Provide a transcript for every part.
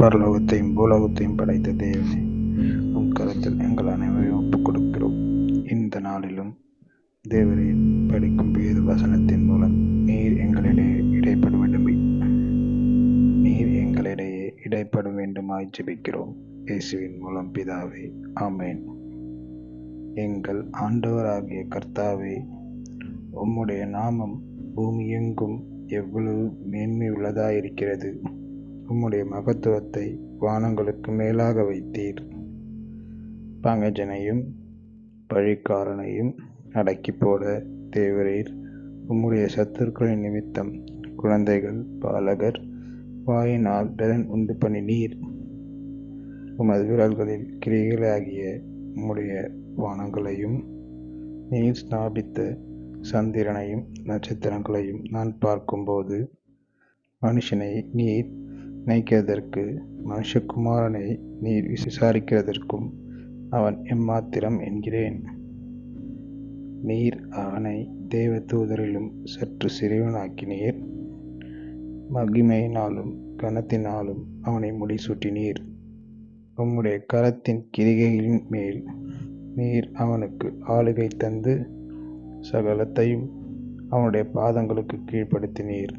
பரலோகத்தையும் பூலோகத்தையும் படைத்த தேவனே, உம் கருத்தில் எங்கள் அனைவரையும் ஒப்புக் கொடுக்கிறோம். இந்த நாளிலும் தேவரே படிக்கும் வேத வசனத்தின் மூலம் நீர் எங்களிடையே இடைப்பட வேண்டுமாய் ஜெபிக்கிறோம். இயேசுவின் மூலம் பிதாவே, ஆமேன். எங்கள் ஆண்டவராகிய கர்த்தாவே, உம்முடைய நாமம் பூமி எங்கும் எவ்வளவு மேன்மை உள்ளதாயிருக்கிறது. உம்முடைய மகத்துவத்தை வானங்களுக்கு மேலாக வைத்தீர். பங்கஜனையும் பழிக்காரனையும் அடக்கி போட தேவரீர் உம்முடைய சத்துருக்களின் நிமித்தம் குழந்தைகள் பாலகர் வாயினால் பலன் உண்டு பண்ணினீர். உமது விரல்களில் கிரிகளாகிய உம்முடைய வானங்களையும் நீர் ஸ்தாபித்த சந்திரனையும் நட்சத்திரங்களையும் நான் பார்க்கும்போது, மனுஷனை நீர் நினைக்கிறதற்கு மனுஷகுமாரனை நீர் விசாரிக்கிறதற்கும் அவன் எம்மாத்திரம் என்கிறேன். நீர் அவனை தேவ தூதரிலும் சற்று சிறியவனாக்கினீர். மகிமையினாலும் கனத்தினாலும் அவனை முடிசூட்டினீர். உம்முடைய கரத்தின் கிரிகைகளின் மேல் நீர் அவனுக்கு ஆளுகை தந்து சகலத்தையும் அவனுடைய பாதங்களுக்கு கீழ்ப்படுத்தினீர்.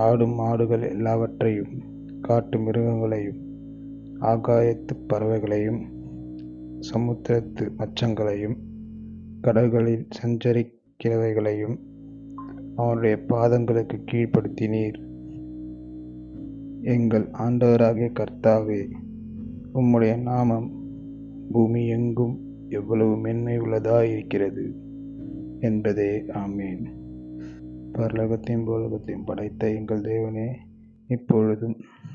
ஆடும் மாடுகள் எல்லாவற்றையும், காட்டு மிருகங்களையும், ஆகாயத்து பறவைகளையும், சமுத்திரத்து மச்சங்களையும், கடல்களில் சஞ்சரிக்கிறவைகளையும் அவனுடைய பாதங்களுக்கு கீழ்ப்படுத்தினீர். எங்கள் ஆண்டவராகிய கர்த்தாவே, உம்முடைய நாமம் பூமி எங்கும் எவ்வளவு மென்மை உள்ளதாயிருக்கிறது என்பதே. ஆமேன். பரலோகத்தையும் பூலோகத்தையும் படைத்த எங்கள் தேவனே, இப்பொழுதும்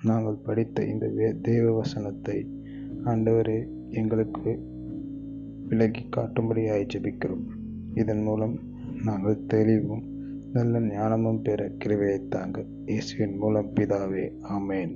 நாங்கள் படித்த இந்த தேவ வசனத்தை ஆண்டவரே எங்களுக்கு விலக்கி காட்டும்படியாய் ஜெபிக்கிறோம். இதன் மூலம் நாங்கள் தெளிவும் நல்ல ஞானமும் பெற கிருபையை தாங்க. இயேசுவின் மூலம் பிதாவே, ஆமேன்.